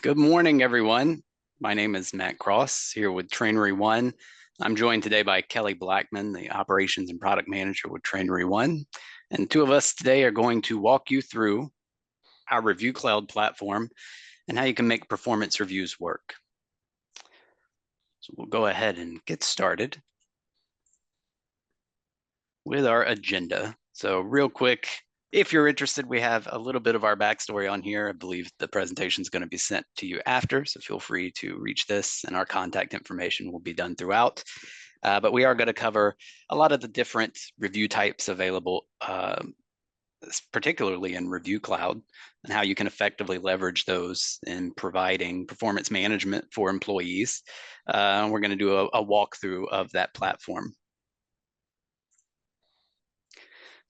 Good morning, everyone. My name is Matt Cross here with Trainery One. I'm joined today by Kelly Blackman, the Operations and Product Manager with Trainery One. And two of us today are going to walk you through our ReviewCloud platform and how you can make performance reviews work. So we'll go ahead and get started with our agenda. So real quick, if you're interested, we have a little bit of our backstory on here. I believe the presentation is going to be sent to you after, so feel free to reach this, and our contact information will be done throughout. But we are going to cover a lot of the different review types available, particularly in ReviewCloud, and how you can effectively leverage those in providing performance management for employees. We're going to do a walkthrough of that platform.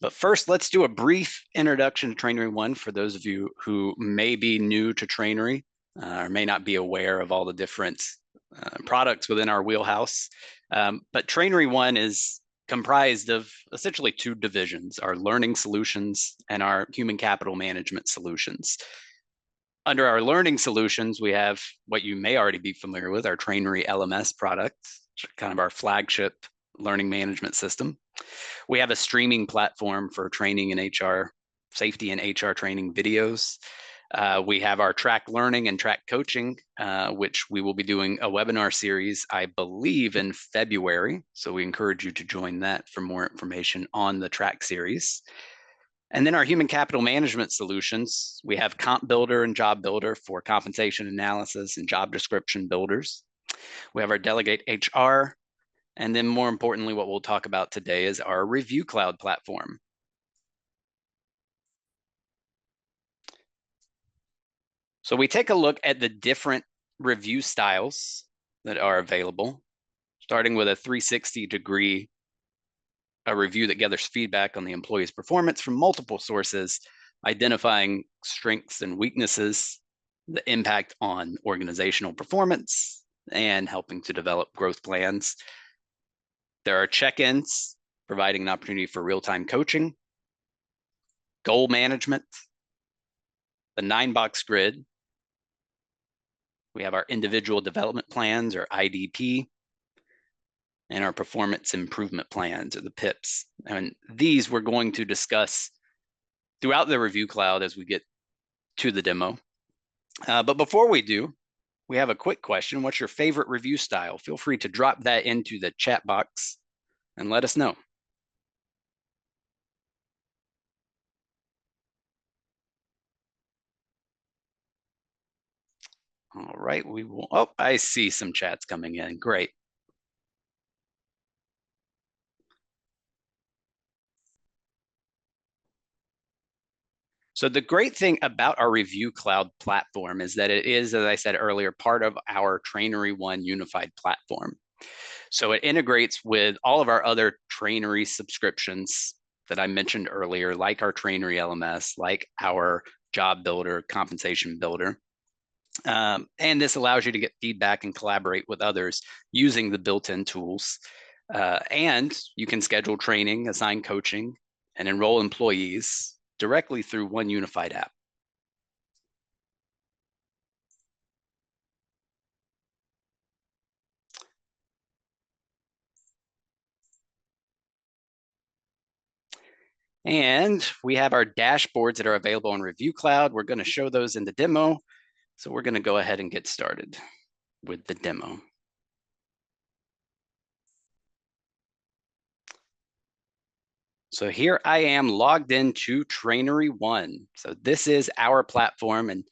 But first, let's do a brief introduction to Trainery One for those of you who may be new to Trainery or may not be aware of all the different products within our wheelhouse. But Trainery One is comprised of essentially two divisions: our learning solutions and our human capital management solutions. Under our learning solutions, we have what you may already be familiar with, our Trainery LMS product, kind of our flagship learning management system. We have a streaming platform for training in HR, safety and HR training videos. We have our track learning and track coaching, which we will be doing a webinar series, I believe, in February. So we encourage you to join that for more information on the track series. And then our human capital management solutions, we have Comp Builder and Job Builder for compensation analysis and job description builders. We have our Delegate HR. And then more importantly, what we'll talk about today is our ReviewCloud platform. So we take a look at the different review styles that are available, starting with a 360-degree review that gathers feedback on the employee's performance from multiple sources, identifying strengths and weaknesses, the impact on organizational performance, and helping to develop growth plans. There are check-ins, providing an opportunity for real-time coaching, goal management, the 9-box grid. We have our individual development plans, or IDP, and our performance improvement plans, or the PIPs. And these we're going to discuss throughout the ReviewCloud as we get to the demo. But before we do, we have a quick question. What's your favorite review style? Feel free to drop that into the chat box and let us know. All right, we will. Oh, I see some chats coming in. Great. So the great thing about our ReviewCloud platform is that it is, as I said earlier, part of our Trainery One unified platform. So it integrates with all of our other Trainery subscriptions that I mentioned earlier, like our Trainery LMS, like our Job Builder, Compensation Builder. And this allows you to get feedback and collaborate with others using the built-in tools. And you can schedule training, assign coaching, and enroll employees directly through one unified app. And we have our dashboards that are available on ReviewCloud. We're going to show those in the demo. So we're going to go ahead and get started with the demo. So here I am logged into Trainery One. So this is our platform. And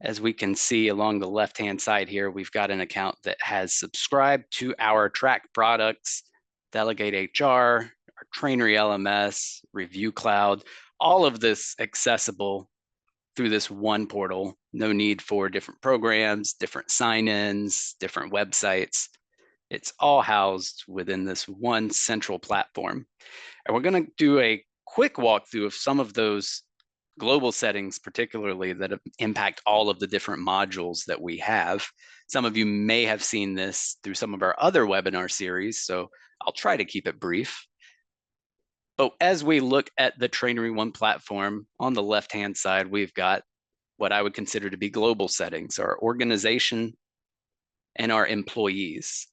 as we can see along the left-hand side here, we've got an account that has subscribed to our track products, Delegate HR, our Trainery LMS, ReviewCloud, all of this accessible through this one portal. No need for different programs, different sign-ins, different websites. It's all housed within this one central platform. And we're going to do a quick walkthrough of some of those global settings, particularly that impact all of the different modules that we have. Some of you may have seen this through some of our other webinar series, so I'll try to keep it brief. But as we look at the Trainery One platform, on the left-hand side, we've got what I would consider to be global settings, our organization and our employees.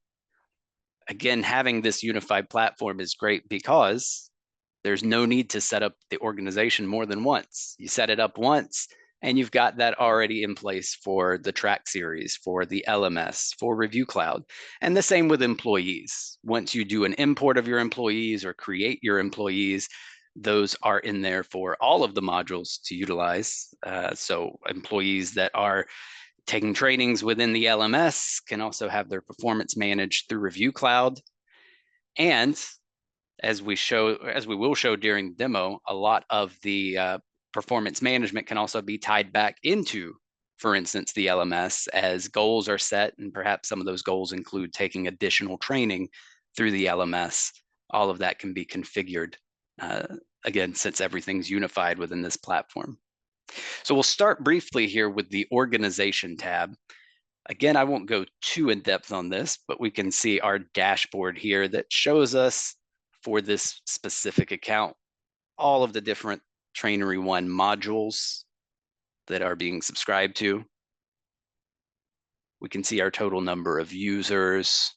Again, having this unified platform is great because there's no need to set up the organization more than once. You set it up once and you've got that already in place for the track series, for the LMS, for ReviewCloud. And the same with employees. Once you do an import of your employees or create your employees, those are in there for all of the modules to utilize. So employees that are taking trainings within the LMS can also have their performance managed through ReviewCloud. And as we will show during the demo, a lot of the performance management can also be tied back into, for instance, the LMS as goals are set, and perhaps some of those goals include taking additional training through the LMS. All of that can be configured, again, since everything's unified within this platform. So we'll start briefly here with the organization tab. Again, I won't go too in depth on this, but we can see our dashboard here that shows us for this specific account all of the different Trainery One modules that are being subscribed to. We can see our total number of users,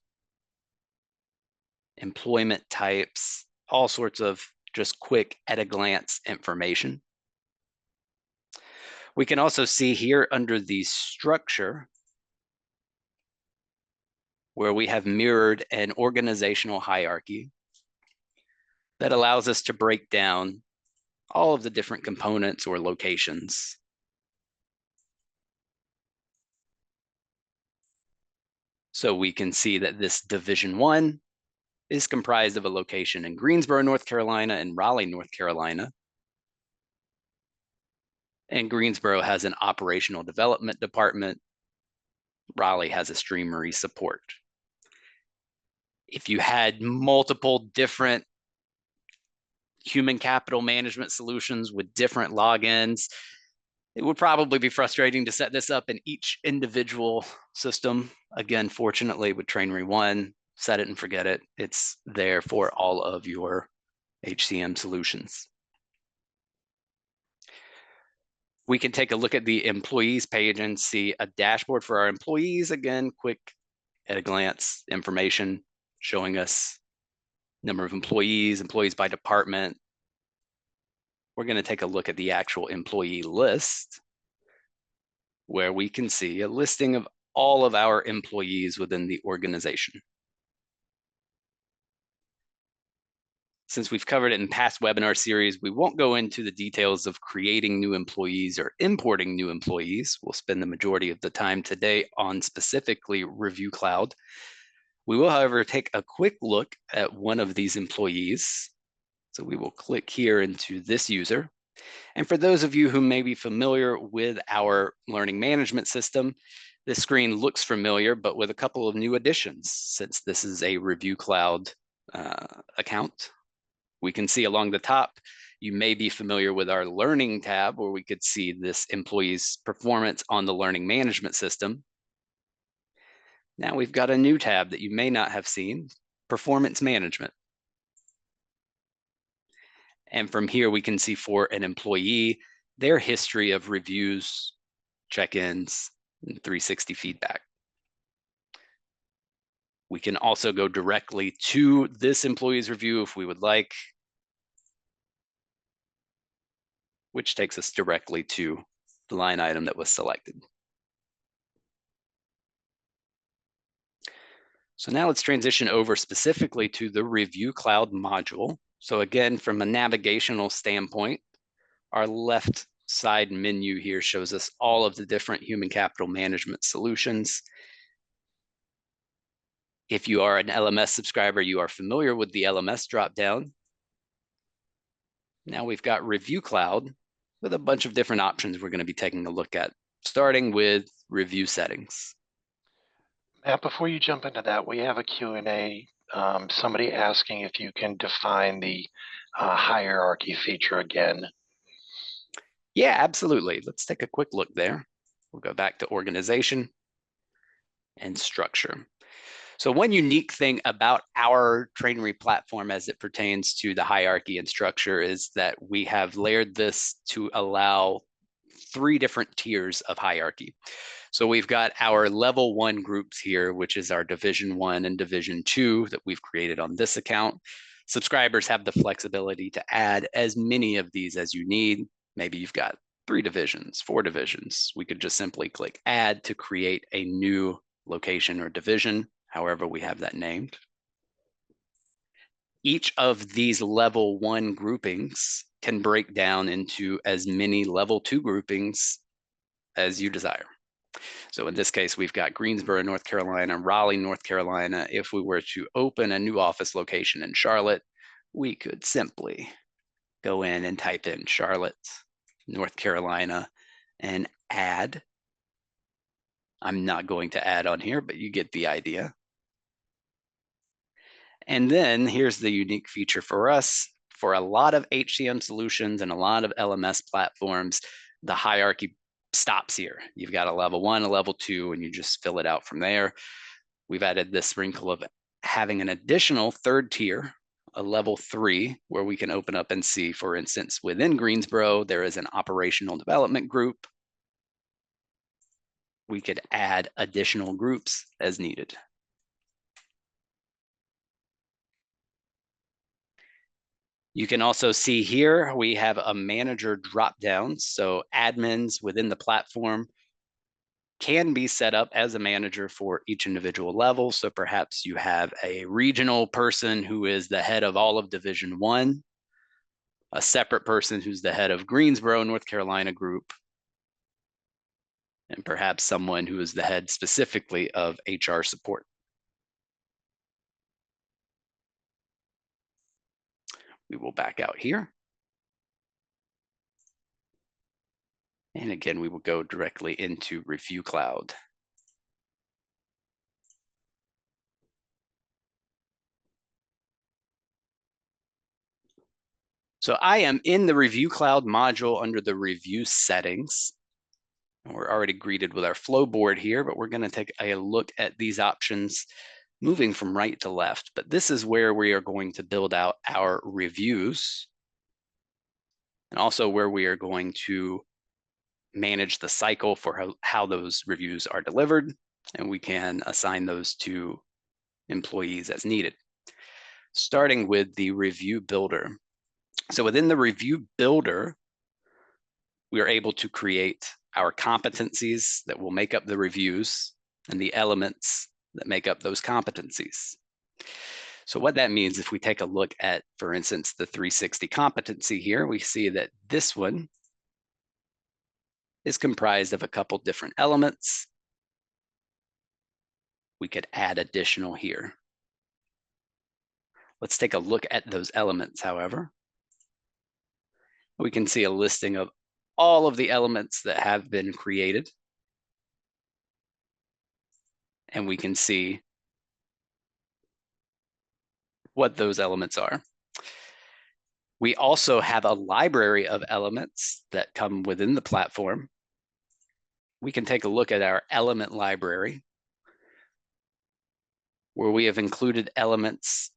employment types, all sorts of just quick at a glance information. We can also see here under the structure where we have mirrored an organizational hierarchy that allows us to break down all of the different components or locations. So we can see that this Division 1 is comprised of a location in Greensboro, North Carolina, and Raleigh, North Carolina. And Greensboro has an operational development department. Raleigh has a streamery support. If you had multiple different human capital management solutions with different logins, it would probably be frustrating to set this up in each individual system. Again, fortunately with Trainery One, set it and forget it. It's there for all of your HCM solutions. We can take a look at the employees page and see a dashboard for our employees. Again, quick at a glance information showing us number of employees, employees by department. We're going to take a look at the actual employee list, where we can see a listing of all of our employees within the organization. Since we've covered it in past webinar series, we won't go into the details of creating new employees or importing new employees. We'll spend the majority of the time today on specifically ReviewCloud. We will, however, take a quick look at one of these employees. So we will click here into this user. And for those of you who may be familiar with our learning management system, this screen looks familiar, but with a couple of new additions, since this is a ReviewCloud account. We can see along the top, you may be familiar with our learning tab, where we could see this employee's performance on the learning management system. Now we've got a new tab that you may not have seen, performance management. And from here, we can see for an employee, their history of reviews, check-ins, and 360 feedback. We can also go directly to this employee's review if we would like, which takes us directly to the line item that was selected. So now let's transition over specifically to the ReviewCloud module. So again, from a navigational standpoint, our left side menu here shows us all of the different human capital management solutions. If you are an LMS subscriber, you are familiar with the LMS dropdown. Now we've got ReviewCloud with a bunch of different options we're going to be taking a look at, starting with review settings. Matt, before you jump into that, we have a Q&A. Somebody asking if you can define the hierarchy feature again. Yeah, absolutely. Let's take a quick look there. We'll go back to organization and structure. So one unique thing about our Trainery platform as it pertains to the hierarchy and structure is that we have layered this to allow three different tiers of hierarchy. So we've got our level 1 groups here, which is our Division 1 and Division 2 that we've created on this account. Subscribers have the flexibility to add as many of these as you need. Maybe you've got 3 divisions, 4 divisions. We could just simply click add to create a new location or division, however we have that named. Each of these level 1 groupings can break down into as many level 2 groupings as you desire. So in this case, we've got Greensboro, North Carolina, Raleigh, North Carolina. If we were to open a new office location in Charlotte, we could simply go in and type in Charlotte, North Carolina, and add. I'm not going to add on here, but you get the idea. And then here's the unique feature for us. For a lot of HCM solutions and a lot of LMS platforms, the hierarchy stops here. You've got a level 1, a level 2, and you just fill it out from there. We've added this wrinkle of having an additional third tier, a level 3, where we can open up and see, for instance, within Greensboro, there is an operational development group. We could add additional groups as needed. You can also see here, we have a manager drop down. So admins within the platform can be set up as a manager for each individual level. So perhaps you have a regional person who is the head of all of Division 1, a separate person who's the head of Greensboro, North Carolina group, and perhaps someone who is the head specifically of HR support. We will back out here. And again, we will go directly into ReviewCloud. So I am in the ReviewCloud module under the review settings. And we're already greeted with our flow board here, but we're going to take a look at these options moving from right to left. But this is where we are going to build out our reviews, and also where we are going to manage the cycle for how those reviews are delivered, and we can assign those to employees as needed. Starting with the review builder. So within the review builder, we are able to create our competencies that will make up the reviews and the elements that make up those competencies. So what that means, if we take a look at, for instance, the 360 competency here, we see that this one is comprised of a couple different elements. We could add additional here. Let's take a look at those elements, however. We can see a listing of all of the elements that have been created. And we can see what those elements are. We also have a library of elements that come within the platform. We can take a look at our element library, where we have included elements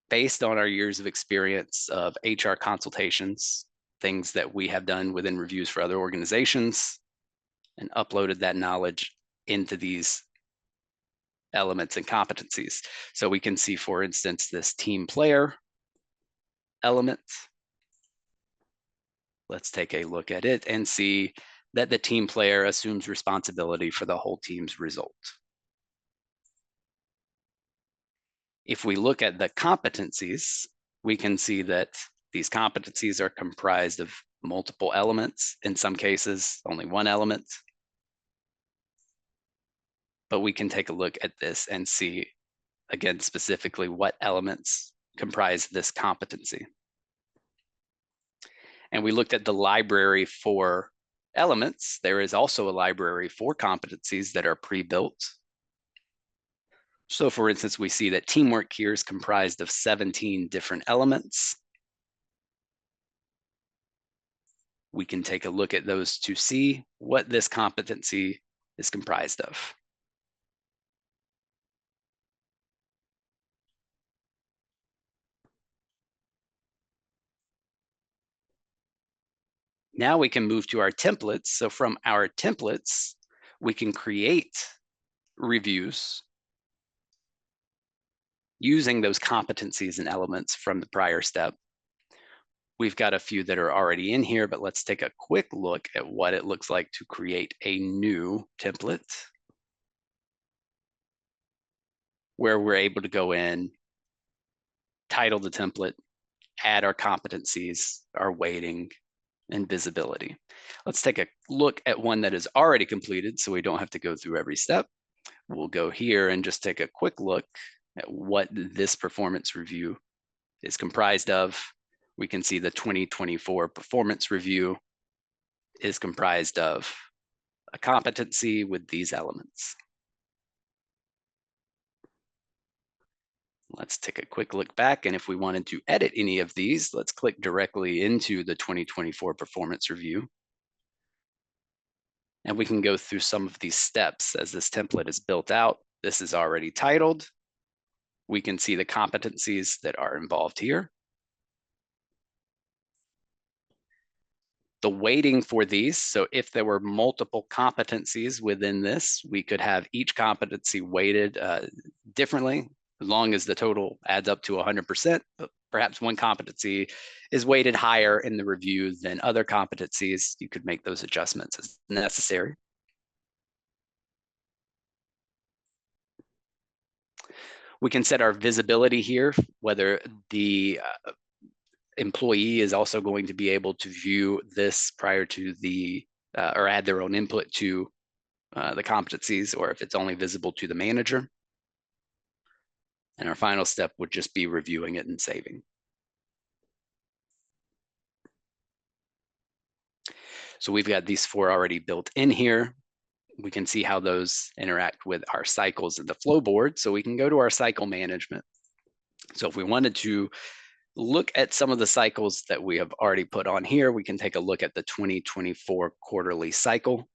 based on our years of experience of HR consultations, things that we have done within reviews for other organizations, and uploaded that knowledge into these elements and competencies. So we can see, for instance, this team player element. Let's take a look at it and see that the team player assumes responsibility for the whole team's result. If we look at the competencies, we can see that these competencies are comprised of multiple elements, in some cases, only one element. But we can take a look at this and see, again, specifically what elements comprise this competency. And we looked at the library for elements. There is also a library for competencies that are pre-built. So for instance, we see that teamwork here is comprised of 17 different elements. We can take a look at those to see what this competency is comprised of. Now we can move to our templates. So from our templates, we can create reviews using those competencies and elements from the prior step. We've got a few that are already in here, but let's take a quick look at what it looks like to create a new template where we're able to go in, title the template, add our competencies, our weighting, and visibility. Let's take a look at one that is already completed so we don't have to go through every step. We'll go here and just take a quick look at what this performance review is comprised of. We can see the 2024 performance review is comprised of a competency with these elements. Let's take a quick look back, and if we wanted to edit any of these, let's click directly into the 2024 performance review. And we can go through some of these steps as this template is built out. This is already titled. We can see the competencies that are involved here. The weighting for these, so if there were multiple competencies within this, we could have each competency weighted differently, as long as the total adds up to 100%. But perhaps one competency is weighted higher in the review than other competencies. You could make those adjustments as necessary. We can set our visibility here, whether the employee is also going to be able to view this prior to the, or add their own input to the competencies, or if it's only visible to the manager. And our final step would just be reviewing it and saving. So we've got these 4 already built in here. We can see how those interact with our cycles in the flow board. So we can go to our cycle management. So if we wanted to look at some of the cycles that we have already put on here, we can take a look at the 2024 quarterly cycle.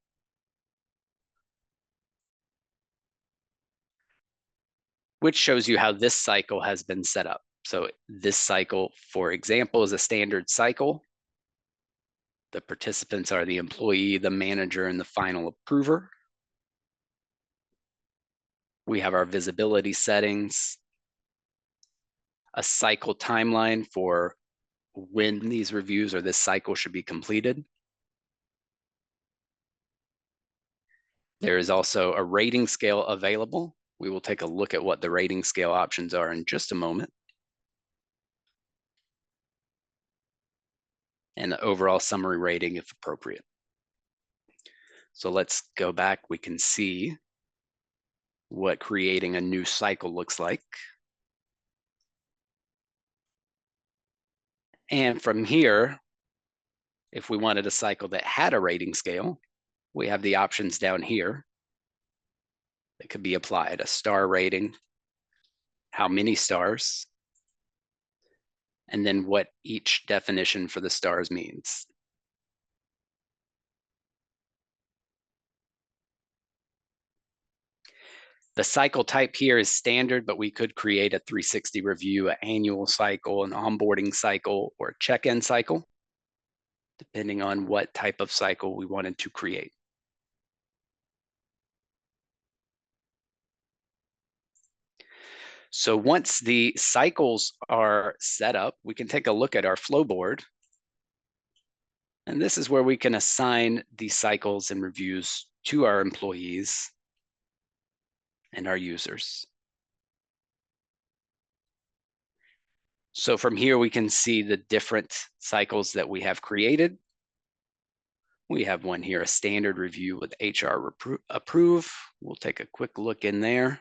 Which shows you how this cycle has been set up. So this cycle, for example, is a standard cycle. The participants are the employee, the manager, and the final approver. We have our visibility settings, a cycle timeline for when these reviews or this cycle should be completed. There is also a rating scale available. We will take a look at what the rating scale options are in just a moment. And the overall summary rating if appropriate. So let's go back. We can see what creating a new cycle looks like. And from here, if we wanted a cycle that had a rating scale, we have the options down here that could be applied: a star rating, how many stars, and then what each definition for the stars means. The cycle type here is standard, but we could create a 360 review, an annual cycle, an onboarding cycle, or a check-in cycle, depending on what type of cycle we wanted to create. So once the cycles are set up, we can take a look at our flow board. And this is where we can assign the cycles and reviews to our employees and our users. So from here, we can see the different cycles that we have created. We have one here, a standard review with HR approve. We'll take a quick look in there.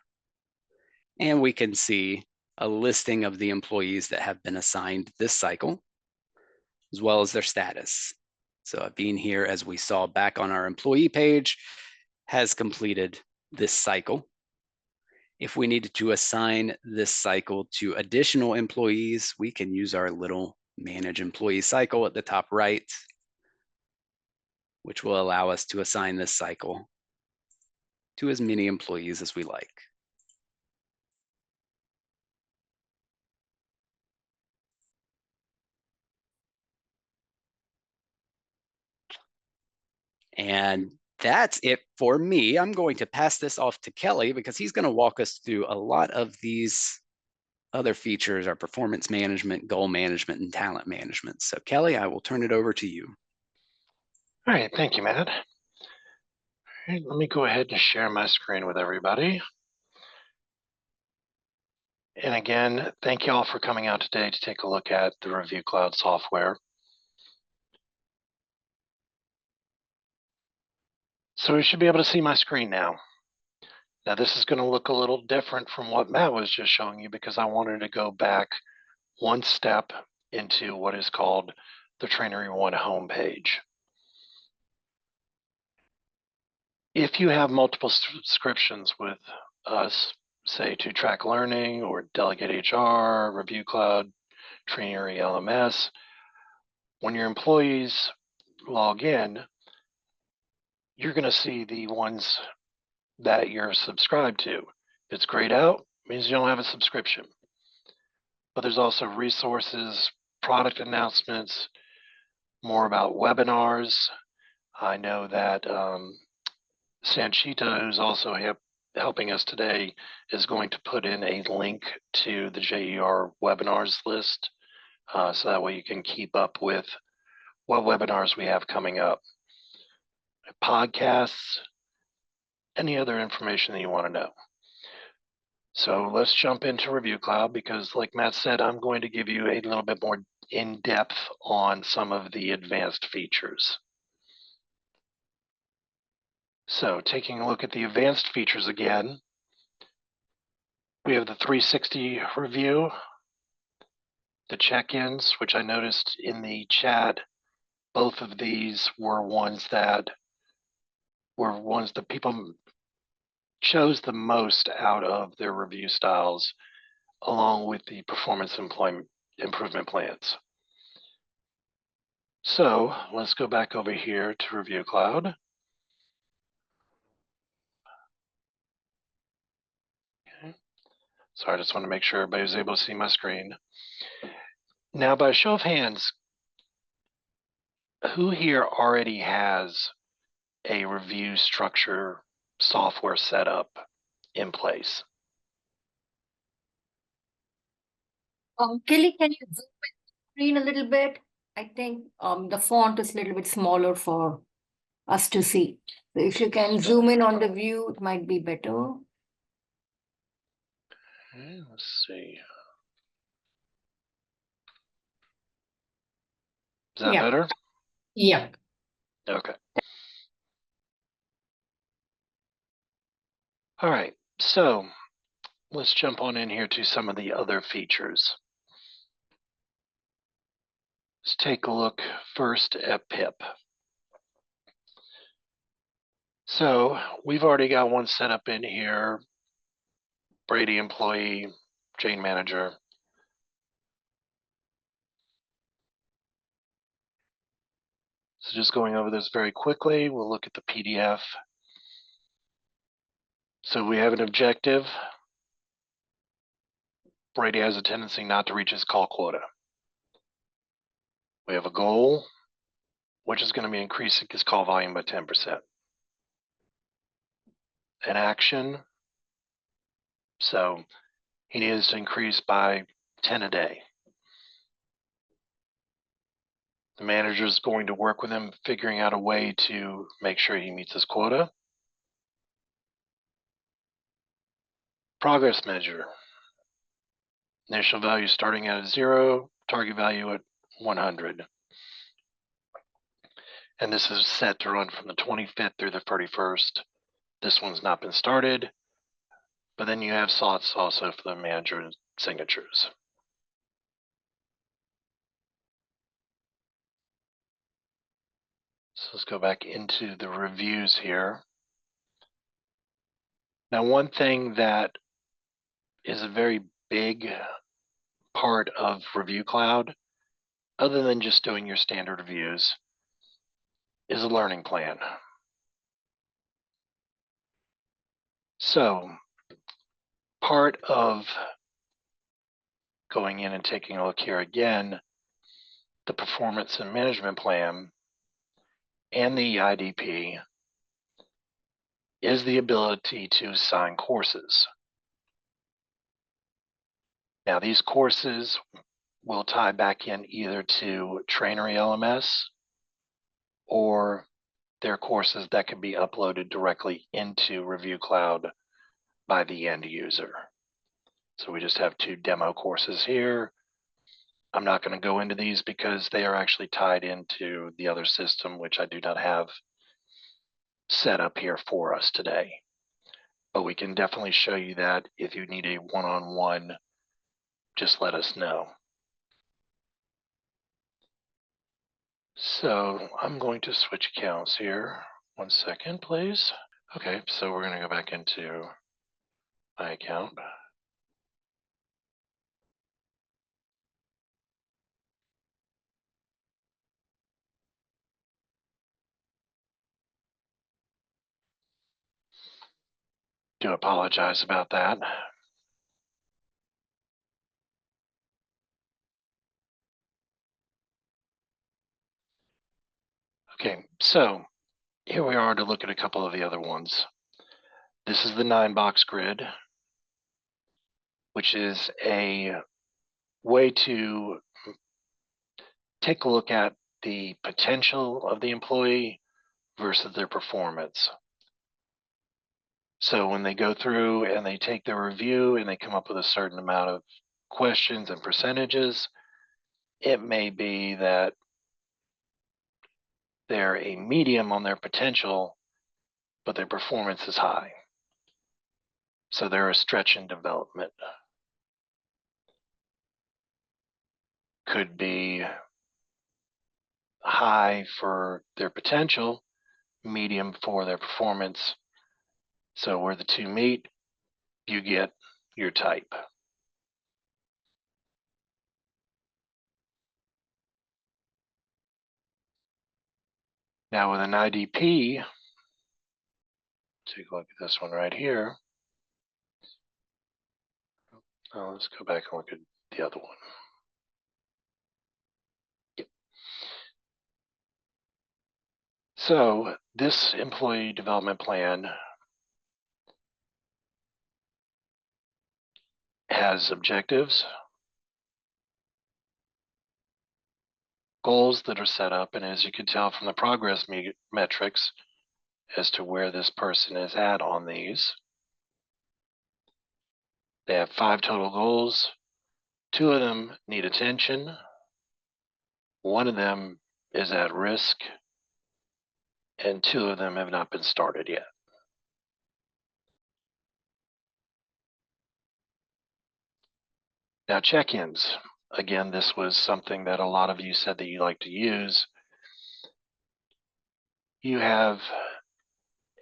And we can see a listing of the employees that have been assigned this cycle, as well as their status. So being here, as we saw back on our employee page, has completed this cycle. If we needed to assign this cycle to additional employees, we can use our little manage employee cycle at the top right, which will allow us to assign this cycle to as many employees as we like. And that's it for me. I'm going to pass this off to Kelly because he's going to walk us through a lot of these other features, our performance management, goal management, and talent management. So Kelly, I will turn it over to you. All right, thank you, Matt. All right, let me go ahead and share my screen with everybody. And again, thank you all for coming out today to take a look at the ReviewCloud software. So we should be able to see my screen now. Now this is going to look a little different from what Matt was just showing you because I wanted to go back one step into what is called the Trainery One homepage. If you have multiple subscriptions with us, say to Track Learning or Delegate HR, ReviewCloud, Trainery LMS, when your employees log in, you're going to see the ones that you're subscribed to. If it's grayed out, it means you don't have a subscription. But there's also resources, product announcements, more about webinars. I know that Sanchita, who's also helping us today, is going to put in a link to the JER webinars list, so that way you can keep up with what webinars we have coming up, podcasts, any other information that you want to know. So let's jump into ReviewCloud because, like Matt said, I'm going to give you a little bit more in depth on some of the advanced features. So taking a look at the advanced features again, we have the 360 review, the check-ins, which I noticed in the chat, both of these were ones that people chose the most out of their review styles, along with the performance improvement plans. So let's go back over here to ReviewCloud. Okay. So I just want to make sure everybody was able to see my screen. Now, by a show of hands, who here already has a review structure software set up in place? Kelly, can you zoom in the screen a little bit? I think the font is a little bit smaller for us to see. So if you can zoom in on the view, it might be better. Okay, let's see. Is that better? Yeah. Okay. All right, so let's jump on in here to some of the other features. Let's take a look first at PIP. So we've already got one set up in here, Brady employee, Jane manager. So just going over this very quickly, we'll look at the PDF. So we have an objective. Brady has a tendency not to reach his call quota. We have a goal, which is going to be increasing his call volume by 10%. An action, so he needs to increase by 10 a day. The manager is going to work with him, figuring out a way to make sure he meets his quota. Progress measure. Initial value starting at 0, target value at 100. And this is set to run from the 25th through the 31st. This one's not been started, but then you have slots also for the manager signatures. So let's go back into the reviews here. Now, one thing that is a very big part of ReviewCloud, other than just doing your standard reviews, is a learning plan. So part of going in and taking a look here again, the performance and management plan and the IDP is the ability to assign courses. Now, these courses will tie back in either to Trainery LMS or they're courses that can be uploaded directly into ReviewCloud by the end user. So we just have 2 demo courses here. I'm not going to go into these because they are actually tied into the other system, which I do not have set up here for us today. But we can definitely show you that if you need a one-on-one, just let us know. So I'm going to switch accounts here. 1 second, please. Okay, so we're going to go back into my account. Do apologize about that. Okay, so here we are to look at a couple of the other ones. This is the 9-box grid, which is a way to take a look at the potential of the employee versus their performance. So when they go through and they take their review and they come up with a certain amount of questions and percentages, it may be that they're a medium on their potential, but their performance is high. So they're a stretch in development. Could be high for their potential, medium for their performance. So where the 2 meet, you get your type. Now with an IDP, take a look at this one right here. Oh, let's go back and look at the other one. Yep. So this employee development plan has objectives, goals that are set up, and as you can tell from the progress metrics as to where this person is at on these. They have 5 total goals. 2 of them need attention. 1 of them is at risk, and 2 of them have not been started yet. Now, check-ins. Again, this was something that a lot of you said that you like to use. You have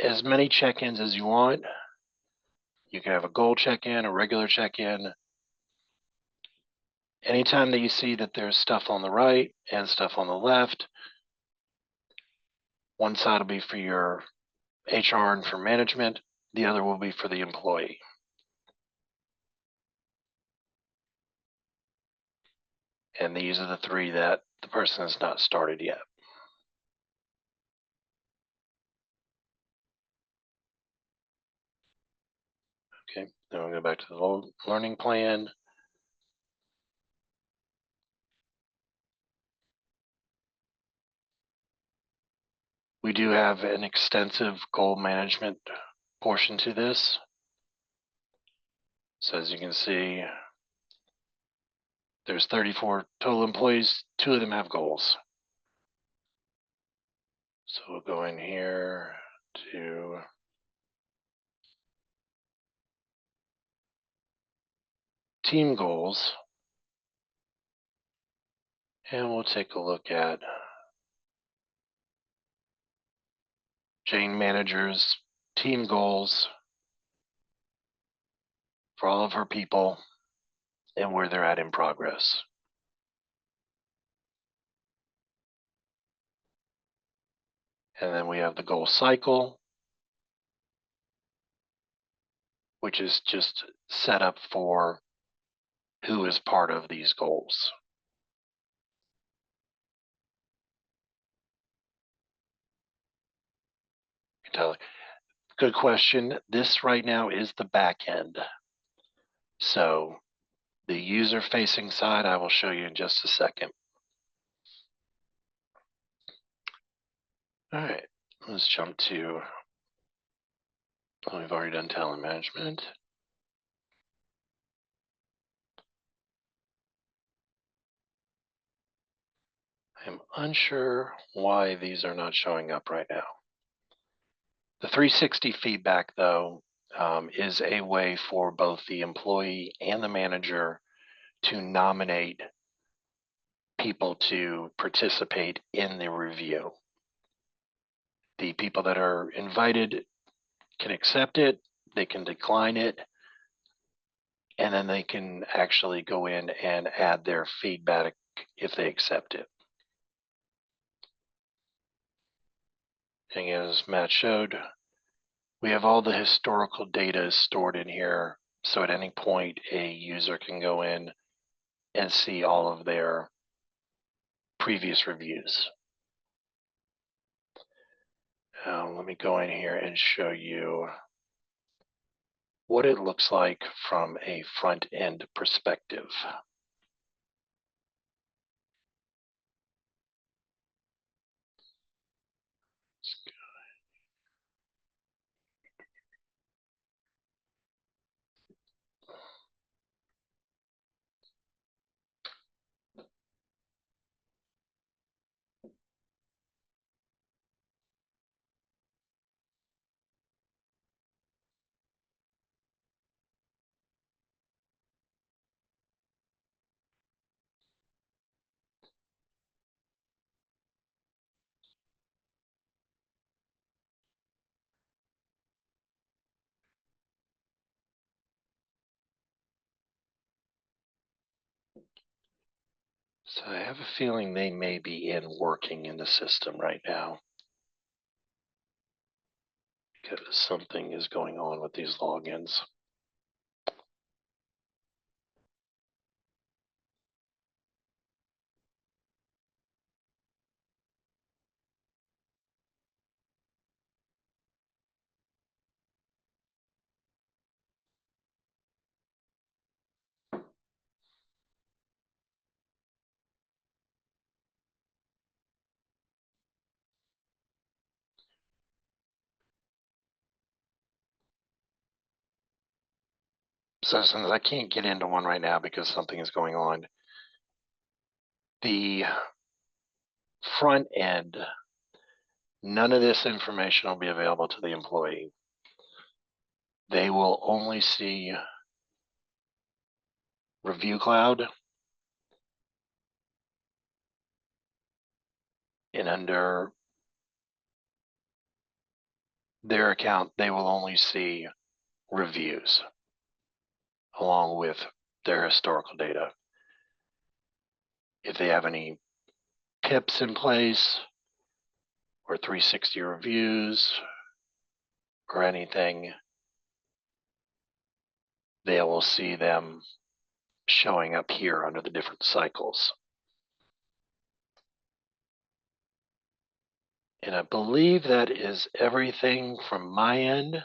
as many check-ins as you want. You can have a goal check-in, a regular check-in. Anytime that you see that there's stuff on the right and stuff on the left, one side will be for your HR and for management, the other will be for the employee. And these are the 3 that the person has not started yet. Okay, then we'll go back to the learning plan. We do have an extensive goal management portion to this. So as you can see, there's 34 total employees, 2 of them have goals. So we'll go in here to team goals, and we'll take a look at Jane Manager's team goals for all of her people and where they're at in progress. And then we have the goal cycle, which is just set up for who is part of these goals. Tyler. Good question. This right now is the back end. So the user-facing side, I will show you in just a second. All right, let's jump to, we've already done talent management. I'm unsure why these are not showing up right now. The 360 feedback, though, is a way for both the employee and the manager to nominate people to participate in the review. The people that are invited can accept it, they can decline it, and then they can actually go in and add their feedback if they accept it. And as Matt showed, we have all the historical data stored in here. So at any point, a user can go in and see all of their previous reviews. Let me go in here and show you what it looks like from a front end perspective. So I have a feeling they may be working in the system right now, because something is going on with these logins. So since I can't get into one right now because something is going on, the front end, none of this information will be available to the employee. They will only see ReviewCloud, and under their account, they will only see reviews along with their historical data. If they have any PIPs in place or 360 reviews or anything, they will see them showing up here under the different cycles. And I believe that is everything from my end.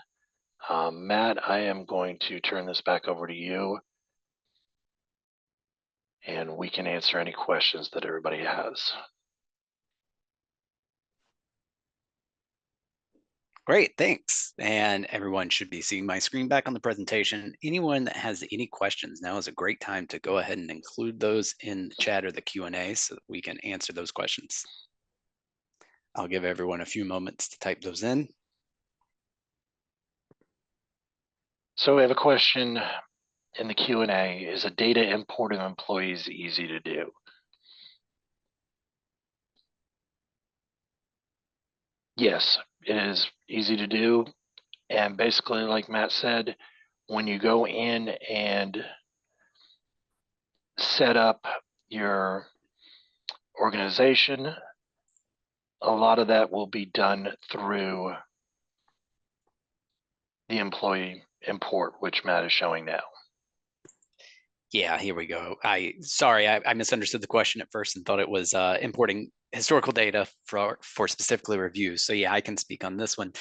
Matt, I am going to turn this back over to you, and we can answer any questions that everybody has. Great, thanks. And everyone should be seeing my screen back on the presentation. Anyone that has any questions, now is a great time to go ahead and include those in the chat or the Q&A so that we can answer those questions. I'll give everyone a few moments to type those in. So we have a question in the Q&A. Is a data import of employees easy to do? Yes, it is easy to do. And basically, like Matt said, when you go in and set up your organization, a lot of that will be done through the employee import, which Matt is showing now. Yeah, here we go. Sorry, I misunderstood the question at first and thought it was importing historical data for specifically reviews. So yeah, I can speak on this one.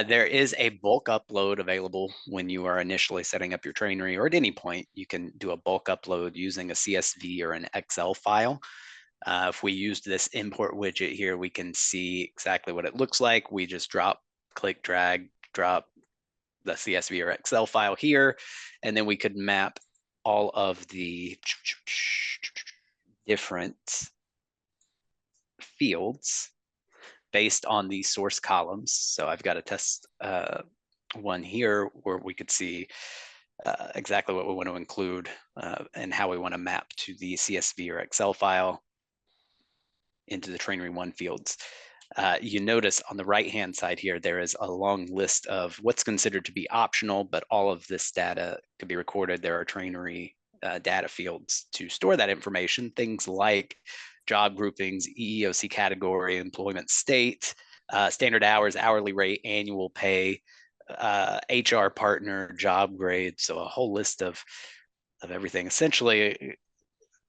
There is a bulk upload available when you are initially setting up your trainery, or at any point, you can do a bulk upload using a CSV or an Excel file. If we used this import widget here, we can see exactly what it looks like. We just click, drag, drop the CSV or Excel file here, and then we could map all of the different fields based on the source columns. So I've got a test one here where we could see exactly what we want to include and how we want to map to the CSV or Excel file into the Trainery 1 fields. You notice on the right-hand side here, there is a long list of what's considered to be optional, but all of this data could be recorded. There are Trainery data fields to store that information, things like job groupings, EEOC category, employment state, standard hours, hourly rate, annual pay, HR partner, job grade. So a whole list of everything, essentially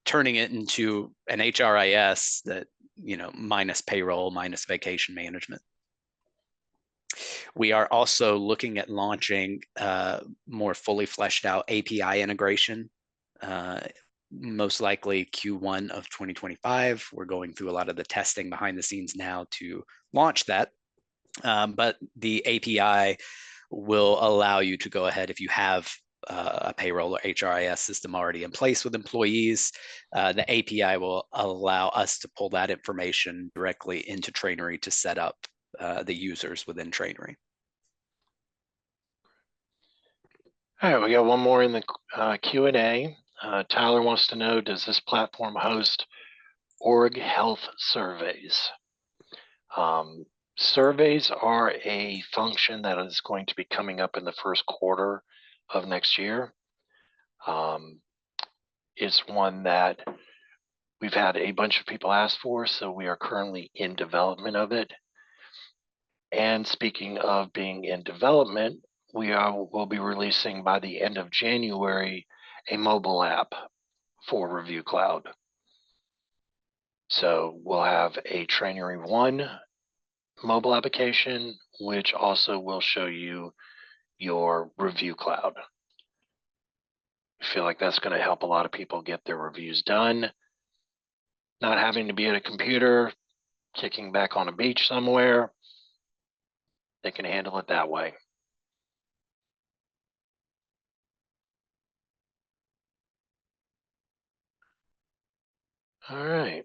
turning it into an HRIS that, minus payroll, minus vacation management. We are also looking at launching more fully fleshed out API integration, most likely Q1 of 2025. We're going through a lot of the testing behind the scenes now to launch that. But the API will allow you to go ahead if you have a payroll or HRIS system already in place with employees. The API will allow us to pull that information directly into Trainery to set up the users within Trainery. All right, we got one more in the Q&A. Tyler wants to know, does this platform host org health surveys? Surveys are a function that is going to be coming up in the first quarter of next year. It's one that we've had a bunch of people ask for, so we are currently in development of it. And speaking of being in development, will be releasing by the end of January a mobile app for ReviewCloud. So we'll have a Trainery 1 mobile application, which also will show you your ReviewCloud. I feel like that's going to help a lot of people get their reviews done, not having to be at a computer, kicking back on a beach somewhere. They can handle it that way. All right.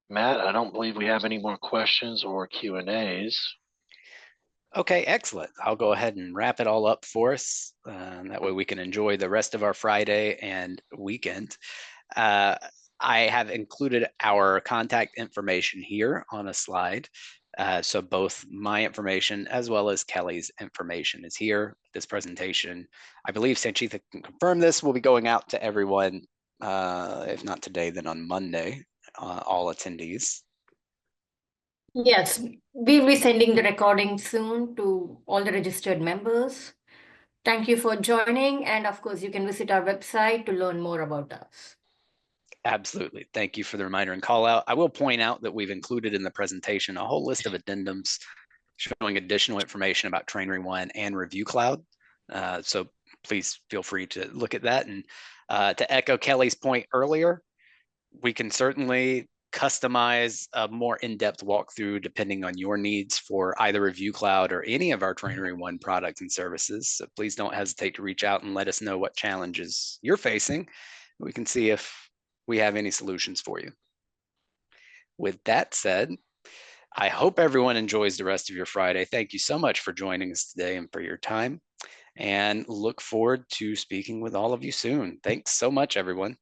Matt, I don't believe we have any more questions or Q&As. Okay, excellent. I'll go ahead and wrap it all up for us. That way we can enjoy the rest of our Friday and weekend. I have included our contact information here on a slide. So both my information as well as Kelly's information is here. This presentation, I believe Sanchitha can confirm this, will be going out to everyone, if not today, then on Monday, all attendees. Yes, we'll be sending the recording soon to all the registered members. Thank you for joining. And of course, you can visit our website to learn more about us. Absolutely. Thank you for the reminder and call out. I will point out that we've included in the presentation a whole list of addendums showing additional information about Trainery 1 and ReviewCloud. So please feel free to look at that. And to echo Kelly's point earlier, we can certainly customize a more in-depth walkthrough depending on your needs for either ReviewCloud or any of our Trainery 1 products and services. So please don't hesitate to reach out and let us know what challenges you're facing. We can see if we have any solutions for you. With that said, I hope everyone enjoys the rest of your Friday. Thank you so much for joining us today and for your time, and look forward to speaking with all of you soon. Thanks so much, everyone.